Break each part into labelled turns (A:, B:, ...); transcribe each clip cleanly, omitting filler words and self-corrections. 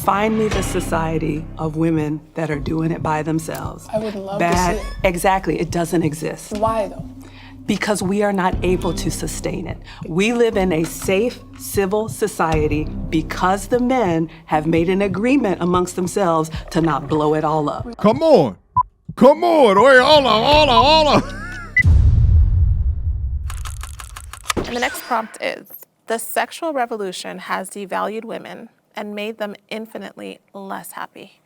A: Find me the society of women that are doing it by themselves.
B: I would love to see it.
A: Exactly, it doesn't exist.
B: Why though?
A: Because we are not able to sustain it. We live in a safe, civil society because the men have made an agreement amongst themselves to not blow it all up.
C: Come on. Come on. Wait, hold on.
D: And the next prompt is, the sexual revolution has devalued women and made them infinitely less happy.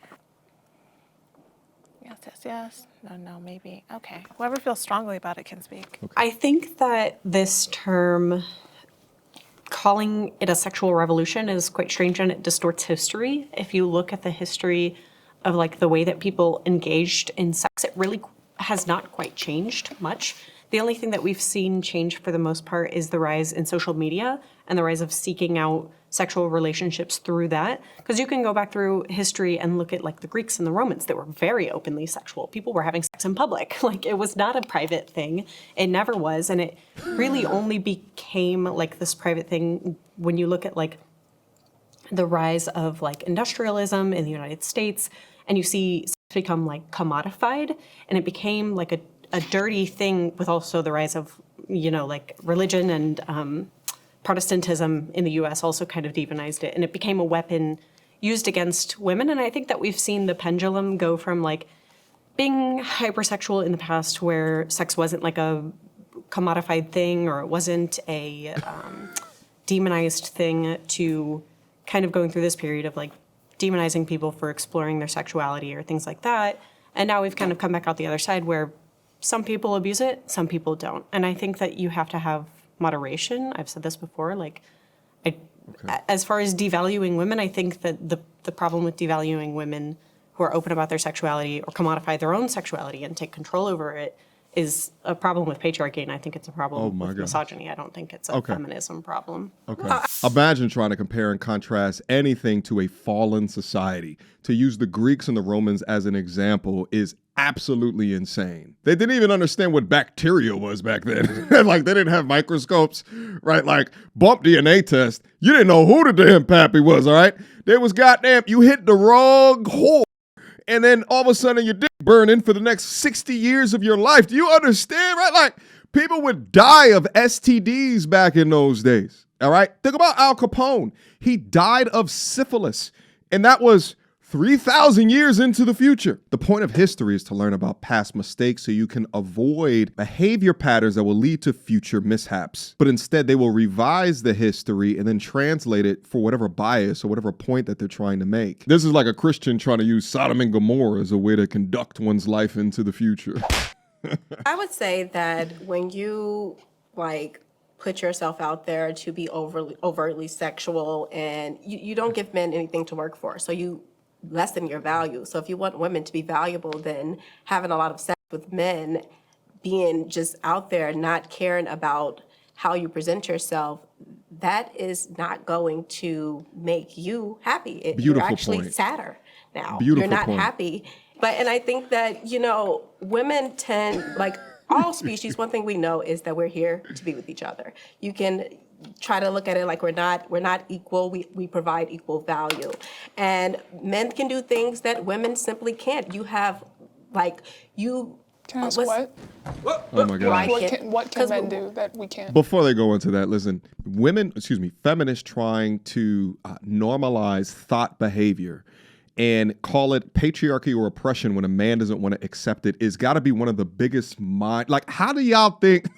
D: Yes, yes, yes. No, maybe. Okay. Whoever feels strongly about it can speak.
C: Okay.
E: I think that this term, calling it a sexual revolution, is quite strange and it distorts history. If you look at the history of like the way that people engaged in sex, it really has not quite changed much. The only thing that we've seen change for the most part is the rise in social media and the rise of seeking out sexual relationships through that. Because you can go back through history and look at like the Greeks and the Romans that were very openly sexual. People were having sex in public. Like it was not a private thing. It never was. And it really only became like this private thing when you look at like the rise of like industrialism in the United States and you see sex become like commodified and it became like a dirty thing with also the rise of, you know, like religion and Protestantism in the US also kind of demonized it. And it became a weapon used against women. And I think that we've seen the pendulum go from like being hypersexual in the past where sex wasn't like a commodified thing or it wasn't a demonized thing to kind of going through this period of like demonizing people for exploring their sexuality or things like that. And now we've kind of come back out the other side where some people abuse it, some people don't. And I think that you have to have moderation. I've said this before, like, as far as devaluing women, I think that the problem with devaluing women who are open about their sexuality or commodify their own sexuality and take control over it is a problem with patriarchy, and I think it's a problem with misogyny. I don't think it's a feminism problem.
C: Okay. Imagine trying to compare and contrast anything to a fallen society. To use the Greeks and the Romans as an example is absolutely insane. They didn't even understand what bacteria was back then. Like they didn't have microscopes, right? Like bump DNA test. You didn't know who the damn pappy was, all right? There was goddamn, you hit the wrong hole. And then all of a sudden your dick burning for the next 60 years of your life. Do you understand, right? Like people would die of STDs back in those days, all right? Think about Al Capone. He died of syphilis, and that was 3,000 years into the future. The point of history is to learn about past mistakes so you can avoid behavior patterns that will lead to future mishaps. But instead, they will revise the history and then translate it for whatever bias or whatever point that they're trying to make. This is like a Christian trying to use Sodom and Gomorrah as a way to conduct one's life into the future.
F: I would say that when you like put yourself out there to be overtly sexual and you don't give men anything to work for, so you lessen your value. So if you want women to be valuable, then having a lot of sex with men, being just out there, not caring about how you present yourself, that is not going to make you happy. You're actually sadder now. You're not happy. And I think that, you know, women tend, like all species, one thing we know is that we're here to be with each other. You can try to look at it like we're not equal. We provide equal value. And men can do things that women simply can't. You have, like, you...
B: Can I ask what?
C: Oh my God.
B: What can men do that we can't?
C: Before they go into that, listen, feminists trying to normalize thought behavior and call it patriarchy or oppression when a man doesn't want to accept it is got to be one of the biggest like, how do y'all think...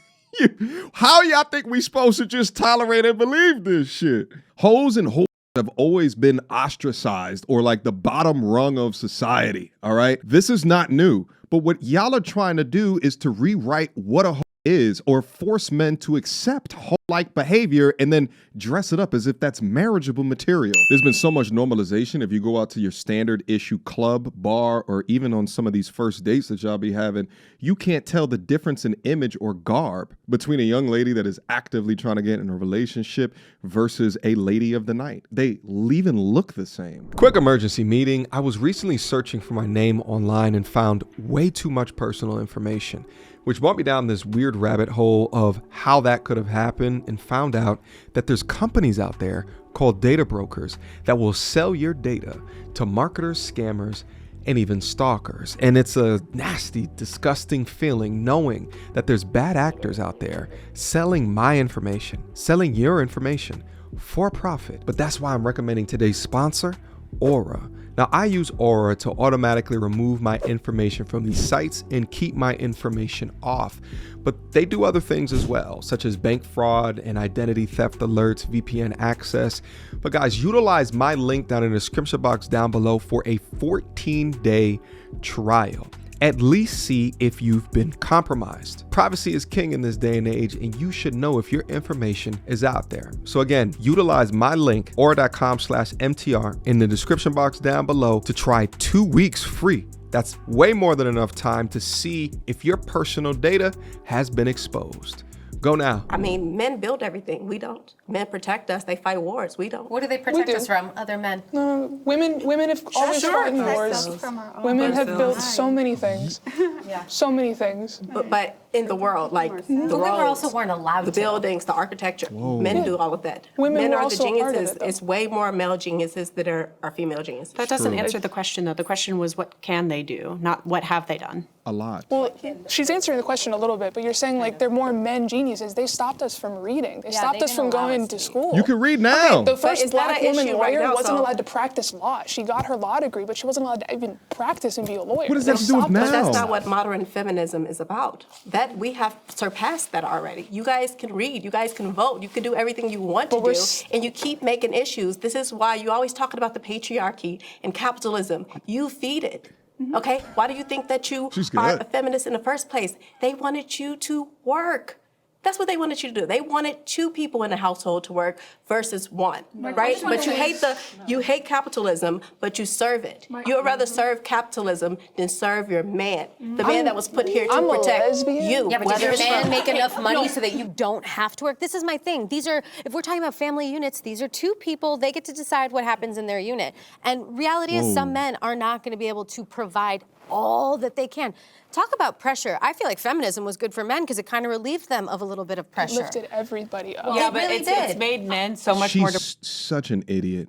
C: How y'all think we supposed to just tolerate and believe this shit? Hoes and whores have always been ostracized or like the bottom rung of society, all right? This is not new, but what y'all are trying to do is to rewrite what a hoe is or force men to accept hoe-like behavior and then dress it up as if that's marriageable material. There's been so much normalization. If you go out to your standard issue club, bar, or even on some of these first dates that y'all be having, you can't tell the difference in image or garb between a young lady that is actively trying to get in a relationship versus a lady of the night. They even look the same.
G: Quick emergency meeting. I was recently searching for my name online and found way too much personal information, which brought me down this weird rabbit hole of how that could have happened in and found out that there's companies out there called data brokers that will sell your data to marketers, scammers, and even stalkers. And it's a nasty, disgusting feeling knowing that there's bad actors out there selling my information, selling your information for profit. But that's why I'm recommending today's sponsor, Aura. Now, I use Aura to automatically remove my information from these sites and keep my information off. But they do other things as well, such as bank fraud and identity theft alerts, VPN access. But guys, utilize my link down in the description box down below for a 14-day trial. At least see if you've been compromised. Privacy is king in this day and age, and you should know if your information is out there. So again, utilize my link, aura.com/MTR, in the description box down below to try 2 weeks free. That's way more than enough time to see if your personal data has been exposed. Go now.
F: I mean, men build everything. We don't. Men protect us. They fight wars. We don't.
H: What do they protect
B: do.
H: us from? Other men?
B: Women have always fought in wars. Women have built so many things. So many things.
F: But in the world, like the
H: But women
F: roads,
H: also weren't allowed
F: the
H: to.
F: buildings, the architecture, men do all of that.
B: Women
F: Men
B: were
F: are the
B: also art of
F: geniuses.
B: it, though.
F: It's way more male geniuses that are female geniuses.
E: That doesn't answer the question, though. The question was, what can they do, not what have they done?
C: A lot.
B: Well, she's answering the question a little bit, but you're saying like they're more men geniuses. They stopped us from reading. They stopped
H: they
B: us from
H: didn't allow
B: going
H: us
B: to
H: to
B: school.
C: You can read now.
B: The
F: is
B: first
F: that
B: black
F: an
B: woman
F: issue right
B: lawyer
F: now,
B: wasn't
F: so-
B: allowed to practice law. She got her law degree, but she wasn't allowed to even practice and be a lawyer.
C: What does that
B: They
C: have to do with
B: stopped us.
F: But that's
C: now?
F: not what modern feminism is about. That we have surpassed that already. You guys can read, you guys can vote, you can do everything you want to
B: But we're
F: do,
B: s-
F: and you keep making issues. This is why you always talking about the patriarchy and capitalism. You feed it. Okay? Why do you think that you
C: She's
F: are
C: good.
F: a feminist in the first place? They wanted you to work. That's what they wanted you to do. They wanted 2 people in the household to work versus 1, right? But you hate capitalism, but you serve it. You would rather serve capitalism than serve your man, the man that was put here to
B: I'm a
F: protect
B: lesbian.
F: you.
H: Yeah, but does
F: whether
H: your
F: it's
H: man
F: from-
H: make enough money so that you don't have to work? This is my thing. These are, if we're talking about family units, these are 2 people. They get to decide what happens in their unit. And reality is some men are not going to be able to provide all that they can. Talk about pressure. I feel like feminism was good for men because it kind of relieved them of a little bit of pressure.
B: Lifted everybody up.
H: Yeah, but
E: it's made men so much
C: She's
E: more.
C: such an idiot.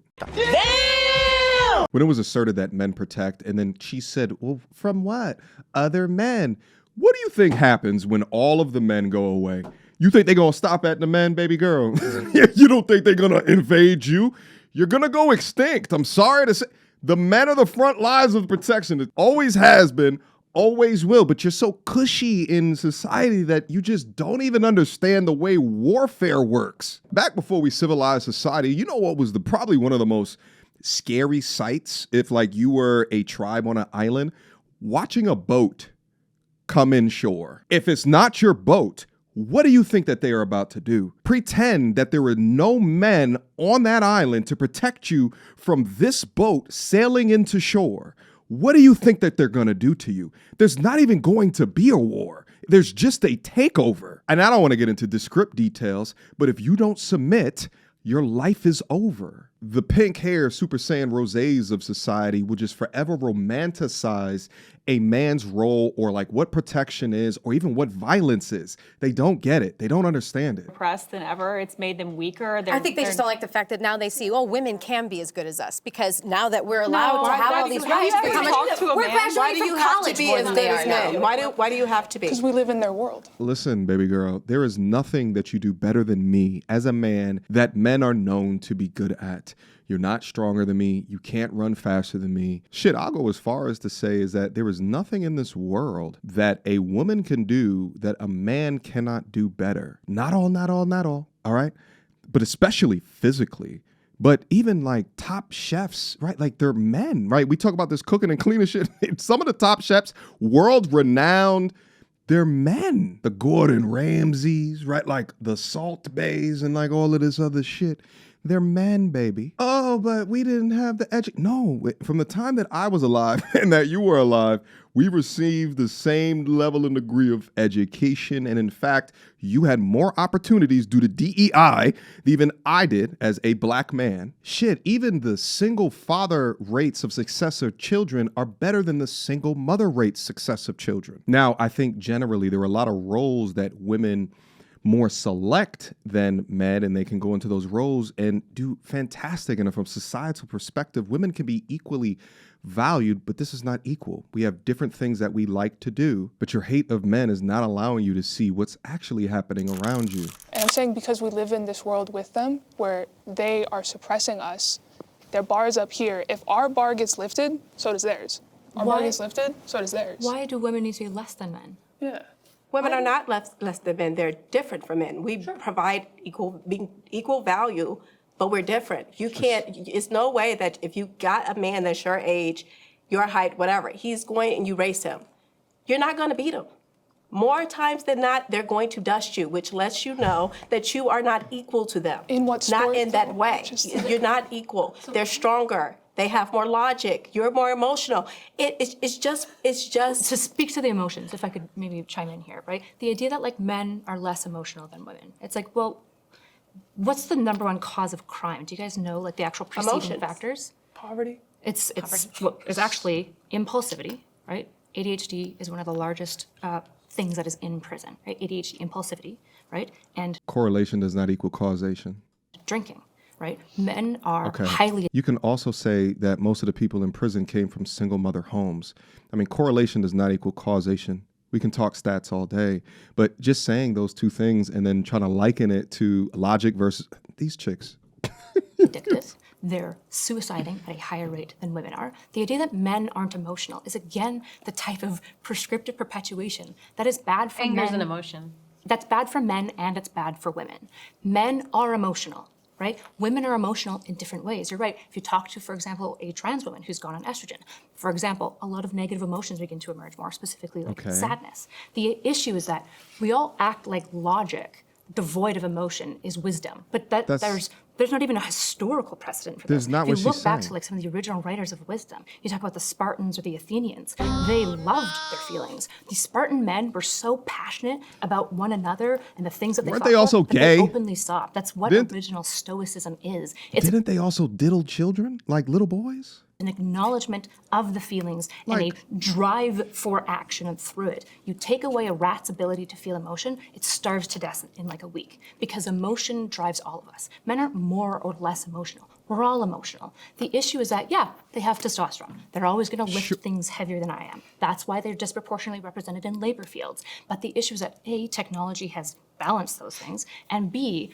C: When it was asserted that men protect, and then she said, well, from what? Other men. What do you think happens when all of the men go away? You think they're going to stop at the men, baby girl? You don't think they're going to invade you? You're going to go extinct. I'm sorry to say. The men are the front lines of protection. It always has been, always will. But you're so cushy in society that you just don't even understand the way warfare works. Back before we civilized society, you know what was probably one of the most scary sights if like you were a tribe on an island? Watching a boat come inshore. If it's not your boat, what do you think that they are about to do? Pretend that there were no men on that island to protect you from this boat sailing into shore. What do you think that they're going to do to you? There's not even going to be a war. There's just a takeover. And I don't want to get into descript details, but if you don't submit, your life is over. The pink hair Super Saiyan rosés of society will just forever romanticize a man's role or like what protection is or even what violence is. They don't get it. They don't understand it.
E: Oppressed than ever. It's made them weaker.
H: I think they just don't like the fact that now they see, oh, women can be as good as us because now that we're allowed to have all these rights,
E: have to talk to a
H: we're
E: man?
H: graduating
F: Why do
H: from
F: you have to
H: college
F: be
H: more
F: as
H: than
F: good
H: they
F: as
H: are now.
F: men? Why do you have to be?
B: Because we live in their world.
C: Listen, baby girl, there is nothing that you do better than me as a man that men are known to be good at. You're not stronger than me. You can't run faster than me. Shit, I'll go as far as to say is that there is nothing in this world that a woman can do that a man cannot do better. Not all, all right? But especially physically. But even like top chefs, right? Like they're men, right? We talk about this cooking and cleaning shit. Some of the top chefs, world renowned, they're men. The Gordon Ramsays, right? Like the Salt Bays and like all of this other shit. They're men, baby. Oh, but we didn't have the No, from the time that I was alive and that you were alive, we received the same level and degree of education. And in fact, you had more opportunities due to DEI than even I did as a black man. Shit, even the single father rates of success of children are better than the single mother rates success of children. Now, I think generally there were a lot of roles that women more select than men, and they can go into those roles and do fantastic. And from a societal perspective, women can be equally valued, but this is not equal. We have different things that we like to do, but your hate of men is not allowing you to see what's actually happening around you.
B: And I'm saying because we live in this world with them where they are suppressing us, their bar is up here. If our bar gets lifted, so does theirs. Our bar gets lifted, so does theirs.
I: Why do women need to be less than men?
B: Yeah.
F: Women are not less than men. They're different from men. We provide equal value, but we're different. You can't, it's no way that if you got a man that's your age, your height, whatever, he's going and you race him. You're not going to beat him. More times than not, they're going to dust you, which lets you know that you are not equal to them.
B: In what sport?
F: Not in that way. You're not equal. They're stronger. They have more logic. You're more emotional. It's just.
I: To speak to the emotions, if I could maybe chime in here, right? The idea that like men are less emotional than women. It's like, well, what's the number one cause of crime? Do you guys know like the actual preceding factors?
B: Poverty.
I: It's actually impulsivity, right? ADHD is one of the largest things that is in prison, right? ADHD, impulsivity, right? And
C: Correlation does not equal causation.
I: drinking, right? Men are highly.
C: You can also say that most of the people in prison came from single mother homes. I mean, correlation does not equal causation. We can talk stats all day, but just saying those two things and then trying to liken it to logic versus these chicks.
I: Addictive. They're suiciding at a higher rate than women are. The idea that men aren't emotional is again the type of prescriptive perpetuation that is bad for men.
J: Anger is an emotion.
I: That's bad for men and it's bad for women. Men are emotional, right? Women are emotional in different ways. You're right. If you talk to, for example, a trans woman who's gone on estrogen, for example, a lot of negative emotions begin to emerge, more specifically like sadness. The issue is that we all act like logic devoid of emotion is wisdom, but there's not even a historical precedent for this.
C: Not
I: if you
C: what
I: look
C: she's
I: back
C: saying.
I: to like some of the original writers of wisdom, you talk about the Spartans or the Athenians, they loved their feelings. The Spartan men were so passionate about one another and the things that they
C: Weren't
I: fought
C: they also
I: for, that
C: gay?
I: They openly sobbed. That's what original stoicism is. It's
C: Didn't they also diddle children like little boys?
I: an acknowledgement of the feelings and a drive for action, and through it, you take away a rat's ability to feel emotion, it starves to death in like a week, because emotion drives all of us. Men aren't more or less emotional. We're all emotional. The issue is that, yeah, they have testosterone. They're always going to lift things heavier than I am. That's why they're disproportionately represented in labor fields. But the issue is that A, technology has balanced those things, and B,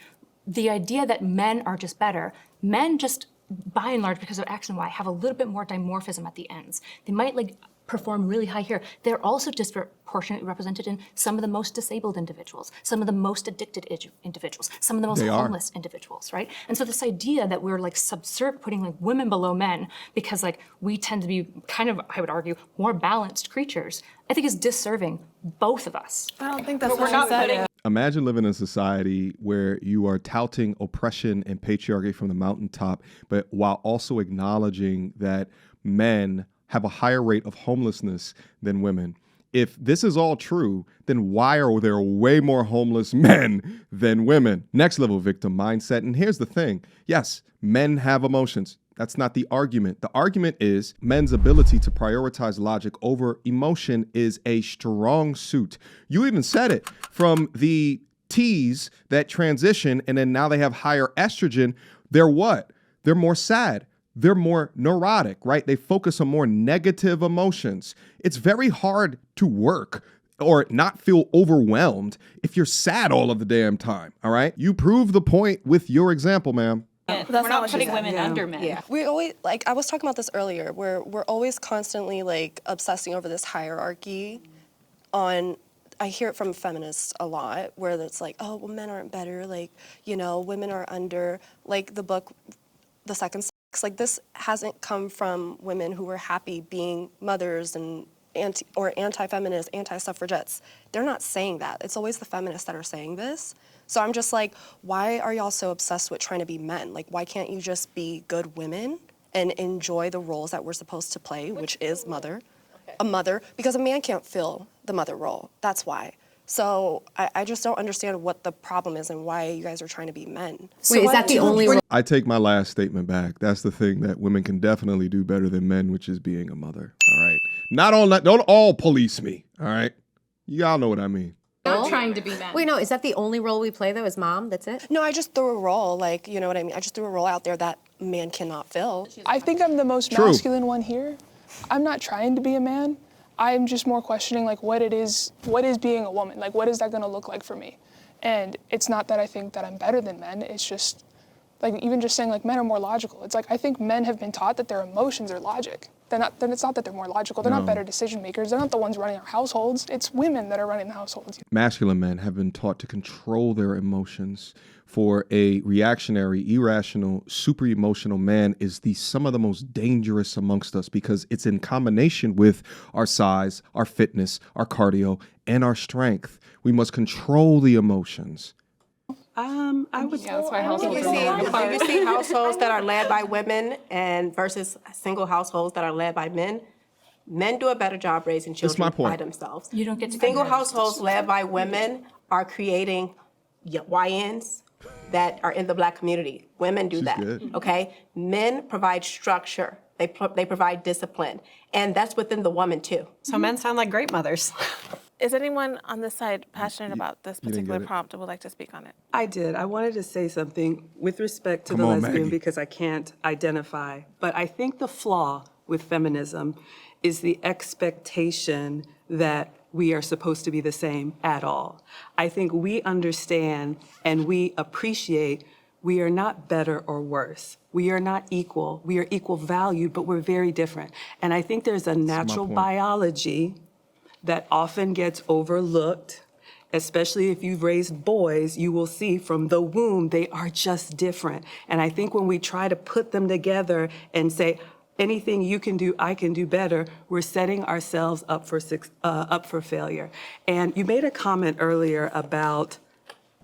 I: the idea that men are just better, men just, by and large, because of X and Y, have a little bit more dimorphism at the ends. They might like perform really high here. They're also disproportionately represented in some of the most disabled individuals, some of the most addicted individuals, some of the most homeless individuals, right? And so this idea that we're like putting like women below men because like we tend to be kind of, I would argue, more balanced creatures, I think is disserving both of us.
D: I don't think that's what she said.
C: Imagine living in a society where you are touting oppression and patriarchy from the mountaintop, but while also acknowledging that men have a higher rate of homelessness than women. If this is all true, then why are there way more homeless men than women? Next level victim mindset. And here's the thing. Yes, men have emotions. That's not the argument. The argument is men's ability to prioritize logic over emotion is a strong suit. You even said it. From the T's that transition and then now they have higher estrogen, they're what? They're more sad. They're more neurotic, right? They focus on more negative emotions. It's very hard to work or not feel overwhelmed if you're sad all of the damn time, all right? You prove the point with your example, ma'am.
J: We're not putting women under men.
F: Yeah.
K: We always, like, I was talking about this earlier, where we're always constantly, like, obsessing over this hierarchy on, I hear it from feminists a lot, where it's like, oh, well, men aren't better, like, you know, women are under, like, the book, The Second Sex. Like, this hasn't come from women who were happy being mothers and anti-feminists, anti-suffragettes. They're not saying that. It's always the feminists that are saying this. So I'm just like, why are y'all so obsessed with trying to be men? Like, why can't you just be good women and enjoy the roles that we're supposed to play, which is mother, a mother, because a man can't fill the mother role. That's why. So I just don't understand what the problem is and why you guys are trying to be men.
F: Wait, is that the only role?
C: I take my last statement back. That's the thing that women can definitely do better than men, which is being a mother. All right. Don't all police me. All right. Y'all know what I mean.
F: Don't
I: just trying to be men.
H: Wait, no, is that the only role we play though? Is mom? That's it?
K: No, I just threw a role, like, you know what I mean? I just threw a role out there that man cannot fill.
B: I think I'm the most masculine one here. I'm not trying to be a man. I'm just more questioning like what is being a woman? Like what is that gonna look like for me? And it's not that I think that I'm better than men, it's just like even just saying like men are more logical. It's like I think men have been taught that their emotions are logic. Then it's not that they're more logical, they're not better decision makers, they're not the ones running our households, it's women that are running the households.
C: Masculine men have been taught to control their emotions. For a reactionary, irrational, super emotional man is some of the most dangerous amongst us because it's in combination with our size, our fitness, our cardio, and our strength. We must control the emotions.
A: I would.
B: Yeah, that's why households
F: Do
B: are
F: you see households that are led by women and versus single households that are led by men? Men do a better job raising children
C: my point.
F: by themselves.
I: You don't get to
F: Single
I: compare.
F: households led by women are creating YNs that are in the Black community. Women do that,
C: good.
F: okay? Men provide structure. They provide discipline, and that's within the woman too.
E: So men sound like great mothers.
D: Is anyone on this side passionate about this
C: didn't
D: particular
C: get it.
D: prompt and would like to speak on it?
A: I did. I wanted to say something with respect to
C: Come
A: the
C: on,
A: lesbian
C: Maggie.
A: because I can't identify. But I think the flaw with feminism is the expectation that we are supposed to be the same at all. I think we understand and we appreciate we are not better or worse. We are not equal. We are equal valued, but we're very different. And I think there's a natural
C: point.
A: biology that often gets overlooked, especially if you've raised boys, you will see from the womb, they are just different. And I think when we try to put them together and say, anything you can do, I can do better, we're setting ourselves up for failure. And you made a comment earlier about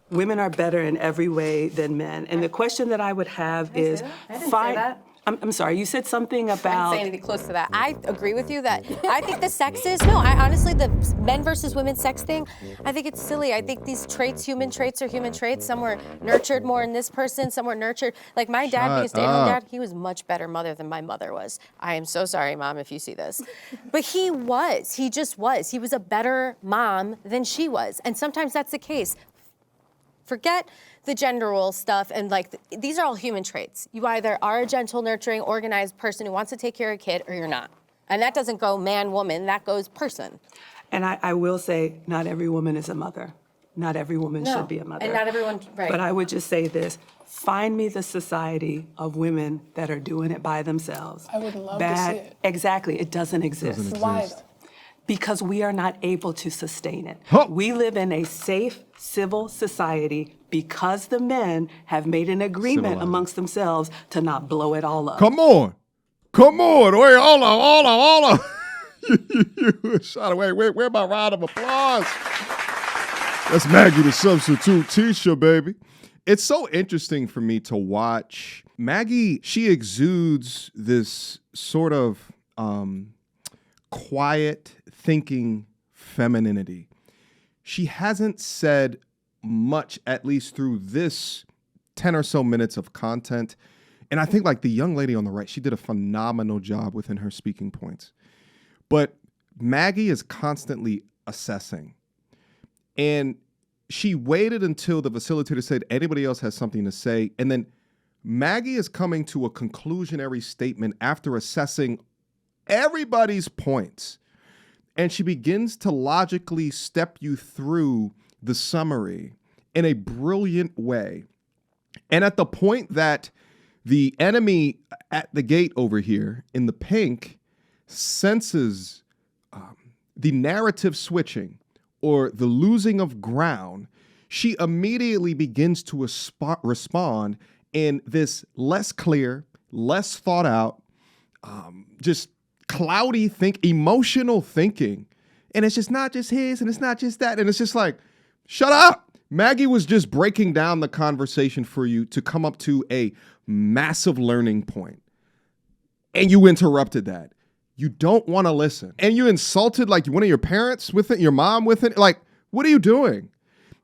A: women are better in every way than men. And the question that I would have is,
H: I didn't say that.
A: I'm sorry, you said something
H: I didn't
A: about.
H: say anything close to that. I agree with you that I think the sexist, no, I honestly, the men versus women sex thing, I think it's silly. I think these traits, human traits are human traits. Some were nurtured more in this person, some were nurtured. Like my dad, being a stay-at-home dad, he was much better mother than my mother was. I am so sorry, Mom, if you see this. But he just was. He was a better mom than she was. And sometimes that's the case. Forget the gender role stuff and like, these are all human traits. You either are a gentle, nurturing, organized person who wants to take care of a kid or you're not. And that doesn't go man, woman, that goes person.
A: And I will say, not every woman is a mother. Not every woman should be a mother.
H: And not everyone, right.
A: But I would just say this, find me the society of women that are doing it by themselves.
B: I would love to see it.
A: Exactly, it doesn't exist.
B: Why though?
A: Because we are not able to sustain it.
C: Huh.
A: We live in a safe, civil society because the men have made an agreement
C: Civilized.
A: amongst themselves to not blow it all up.
C: Come on. Wait, hold on. Shot away. Where my round of applause? That's Maggie the substitute teacher, baby. It's so interesting for me to watch. Maggie, she exudes this sort of quiet thinking femininity. She hasn't said much, at least through this 10 or so minutes of content. And I think like the young lady on the right, she did a phenomenal job within her speaking points. But Maggie is constantly assessing. And she waited until the facilitator said anybody else has something to say. And then Maggie is coming to a conclusionary statement after assessing everybody's points. And she begins to logically step you through the summary in a brilliant way. And at the point that the enemy at the gate over here in the pink senses the narrative switching or the losing of ground, she immediately begins to respond in this less clear, less thought out, just cloudy emotional thinking. And it's just not just his and it's not just that. And it's just like, shut up. Maggie was just breaking down the conversation for you to come up to a massive learning point. And you interrupted that. You don't want to listen. And you insulted like one of your parents with it, your mom with it. Like, what are you doing?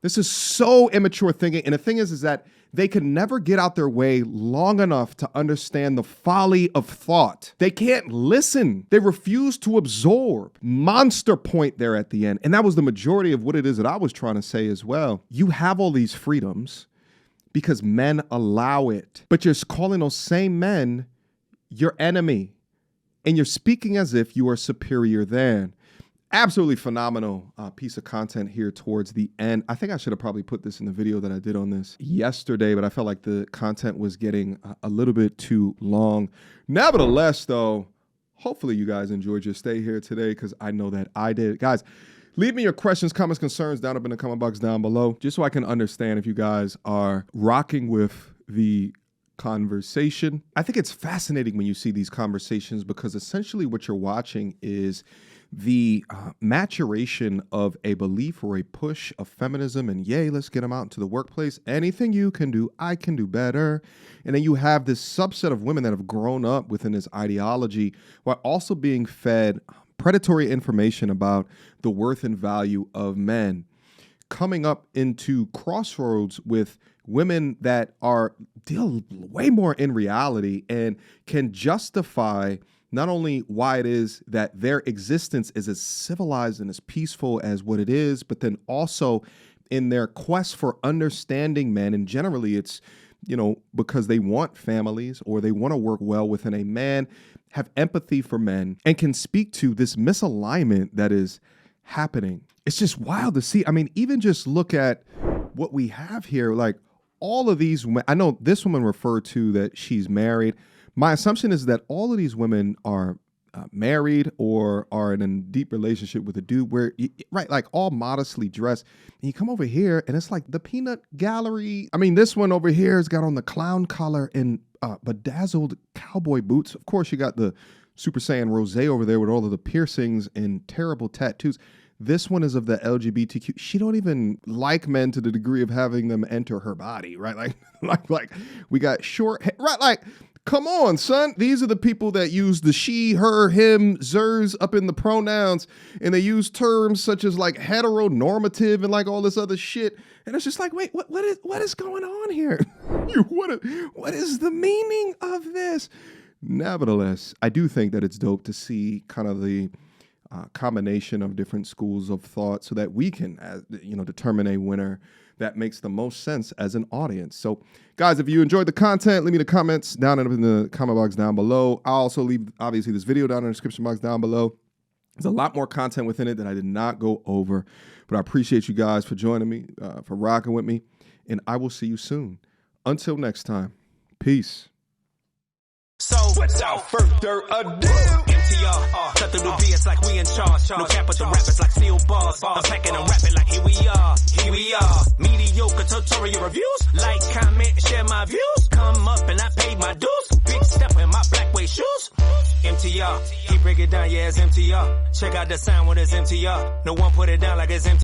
C: This is so immature thinking. And the thing is that They can never get out their way long enough to understand the folly of thought. They can't listen. They refuse to absorb. Monster point there at the end. And that was the majority of what it is that I was trying to say as well. You have all these freedoms because men allow it. But you're calling those same men your enemy. And you're speaking as if you are superior than. Absolutely phenomenal piece of content here towards the end. I think I should have probably put this in the video that I did on this yesterday, but I felt like the content was getting a little bit too long. Nevertheless, though, hopefully you guys enjoyed your stay here today because I know that I did. Guys, leave me your questions, comments, concerns down up in the comment box down below, just so I can understand if you guys are rocking with the conversation. I think it's fascinating when you see these conversations because essentially what you're watching is the maturation of a belief or a push of feminism and yay, let's get them out into the workplace. Anything you can do, I can do better. And then you have this subset of women that have grown up within this ideology while also being fed predatory information about the worth and value of men, coming up into crossroads with women that are deal way more in reality and can justify not only why it is that their existence is as civilized and as peaceful as what it is, but then also in their quest for understanding men. And generally it's, because they want families or they want to work well within a man, have empathy for men and can speak to this misalignment that is happening. It's just wild to see. I mean, even just look at what we have here, like all of these women. I know this woman referred to that she's married. My assumption is that all of these women are married or are in a deep relationship with a dude where, right, like all modestly dressed. And you come over here and it's like the peanut gallery. I mean, this one over here has got on the clown collar and bedazzled cowboy boots. Of course, you got the Super Saiyan Rose over there with all of the piercings and terrible tattoos. This one is of the LGBTQ. She don't even like men to the degree of having them enter her body, right? Like we got short hair, right? Like, come on, son. These are the people that use the she, her, him, zers up in the pronouns. And they use terms such as like heteronormative and like all this other shit. And it's just like, wait, what is going on here? What is the meaning of this? Nevertheless, I do think that it's dope to see kind of the combination of different schools of thought so that we can, determine a winner that makes the most sense as an audience. So, guys, if you enjoyed the content, leave me the comments down in the comment box down below. I'll also leave, obviously, this video down in the description box down below. There's a lot more content within it that I did not go over, but I appreciate you guys for joining me, for rocking with me, and I will see you soon. Until next time, peace.
L: So, without further ado, MTR, cut through the BS like we in charge. No cap with the rappers like steel bars. I'm packing and rapping like here we are. Mediocre tutorial reviews. Like, comment, share my views. Come up and I paid my dues. Big step in my black way shoes. MTR, he break it down, yeah, it's MTR. Check out the sound when it's MTR. No one put it down like it's MTR.